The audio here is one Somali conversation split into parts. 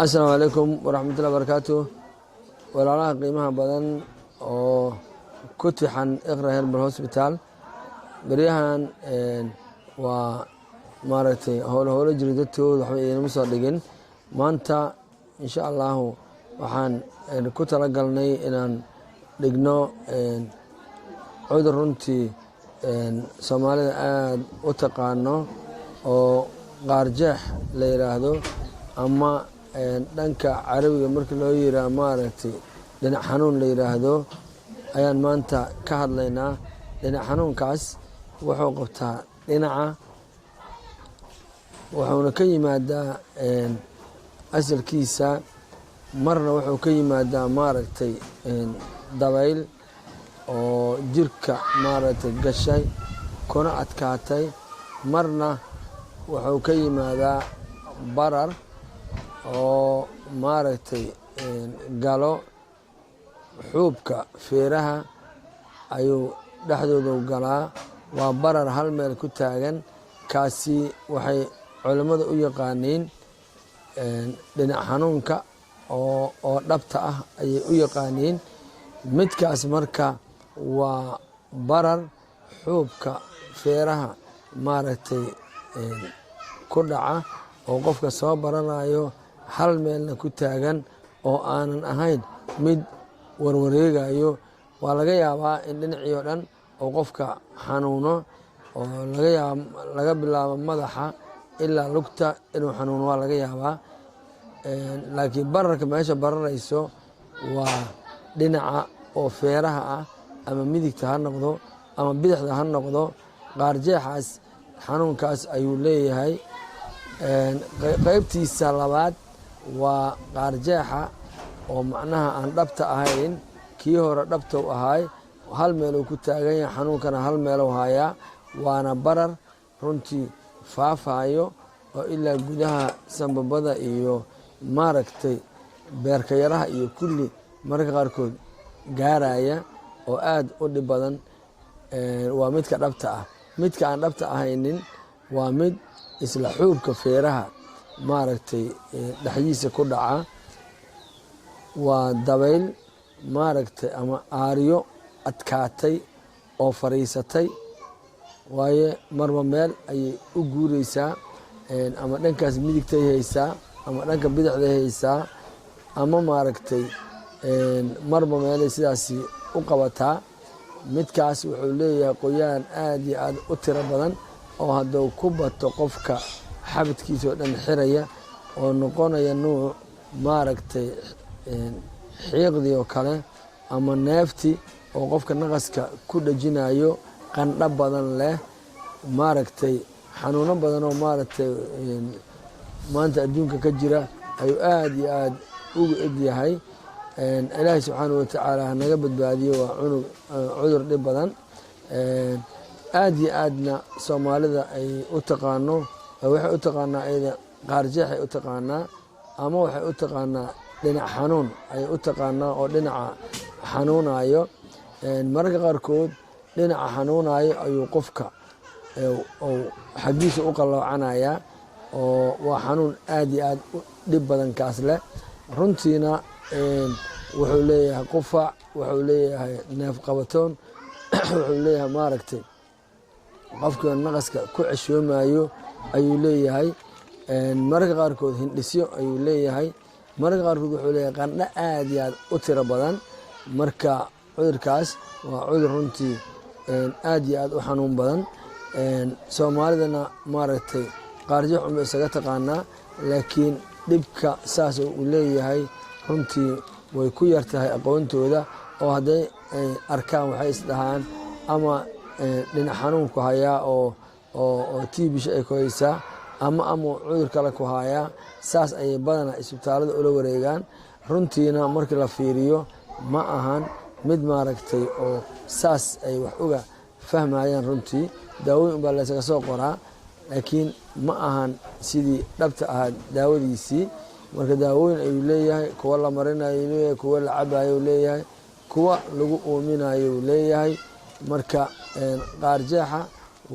السلام عليكم ورحمة الله وبركاته. ولا قيمها بدن أو كتحن إقرأ هربل هوسبيتال بريهان ومارتي هول جريدته وحين مصدقين ما أنت إن شاء الله وحن كتر قلني إن لجنو عذر رنتي سومالي أتقانو أو قارجح ليرادو أما dhanka carabiga markii loo yiraa maaragtay dhinac xanuun la yiraahdo ayaan maanta ka hadlaynaa. dhinac xanuunkaas wuxuu qabtaa dhinaca wuxuuna ka yimaadaa asalkiisa marna wuxuu ka yimaadaa maaragtay dabayl oo jirka maaragtay gashay kuna adkaatay, marna wuxuu ka yimaadaa barar oo maaragtay galo xuubka feeraha ayuu dhexdooda galaa. waa barar hal meel ku taagan. kaasi waxay culimmadu u yaqaaniin dhinac xanuunka oo dhabta ah ayay u yaqaaniin. midkaas marka waa barar xuubka feeraha maaragtay ku dhaca oo qofka soo baranayo hal meelna ku taagan oo aanan ahayn mid warwareegayo. waa laga yaabaa in dhinacii oo dhan oo qofka xanuuno oo laga bilaabo madaxa ilaa lugta inuu xanuuno waa laga yaabaa. laakiin bararka meesha bararayso waa dhinaca oo feeraha ah, ama midigta ha noqdo ama bidixda ha noqdo. qaarjeexaas xanuunkaas ayuu leeyahay. qaybtiisa labaad waa qaarjeexa oo macnaha aan dhabta ahayn. kii hore dhabta u ahaay hal meeluu ku taagan yahay, xanuunkana hal meeluu hayaa. waana barar runtii faafayo oo ilaa gudaha sanbabada iyo maaragtay beerka yaraha iyo kulli mararka qaarkood gaaraya oo aad u dhib badan. waa midka dhabta ah. midka aan dhabta ahaynin waa mid isla xuubka feeraha maaragtay dhexdiisa ku dhaca. waa dabayl maaragtay ama aaryo adkaatay oo fariisatay waaye marba meel ayay u guureysaa. ama dhankaas midigtay haysaa ama dhanka bidixday haysaa ama maaragtay marba meelay sidaasi u qabataa. midkaas wuxuu leeyahay qoyaan aad iyo aad u tiro badan oo hadduu ku bato qofka xabadkiisa oo dhan xiraya oo noqonaya nuuc maaragtay xiiqdii oo kale ama neefti oo qofka naqaska ku dhajinayo, qandho badan leh, maaragtay xanuuno badan oo maaragtay maanta adduunka ka jira ayuu aad iyo aad ugu egyahay. ilaahay subxaanahu watacaala hanaga badbaadiyo. waa cudur dhib badan. aad iyo aadna soomaalida ay u taqaano waxay u taqaanaa ayada qaarjeexay u taqaanaa ama waxay u taqaanaa dhinac xanuun ayay u taqaanaa oo dhinaca xanuunayo. mararka qaarkood dhinaca xanuunayo ayuu qofka xaggiisa u qalloocanayaa oo waa xanuun aad iyo aad u dhib badan kaas leh. runtiina wuxuu leeyahay qufac, wuxuu leeyahay neef qabatoon, wuxuu leeyahay maaragtay qofkii naqaska ku ceshoomayo ayuu leeyahay. mararka qaarkood hindhisyo ayuu leeyahay. mararka qaarkood wuxuu leeyahay qandho aad iyo aad u tiro badan. marka cudurkaas waa cudur runtii aad iyo aad u xanuun badan. soomaalidana maaragtay qaarjeex unba isaga taqaanaa, laakiin dhibka saas uu leeyahay runtii way ku yartahay aqoontooda. oo hadday arkaan waxay isdhahaan ama dhinac xanuunku hayaa oo tiibisha ay ku haysaa ama cudur kale ku hayaa. saas ayay badanaa isbitaalada ula wareegaan. runtiina markii la fiiriyo ma ahan mid maaragtay oo saas ay wax uga fahmayaan. runtii daawooyin baa laysaga soo qoraa, laakiin ma ahan sidii dhabta ahaa daawadiisii. marka daawooyin ayuu leeyahay, kuwa la marinayo leeyahay, kuwa la cabayo leeyahay, kuwa lagu uuminayo leeyahay. marka qaarjeexa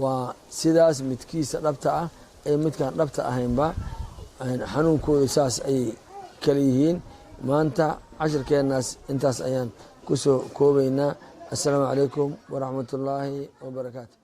waa sidaas midkiisa dhabta ah ee midkaan dhabta ahaynba xanuunkooda saas ayay kala yihiin maanta cashirkeenaas intaas ayaan ku soo koobaynaa. assalaamu calaykum waraxmatullaahi wabarakaatu.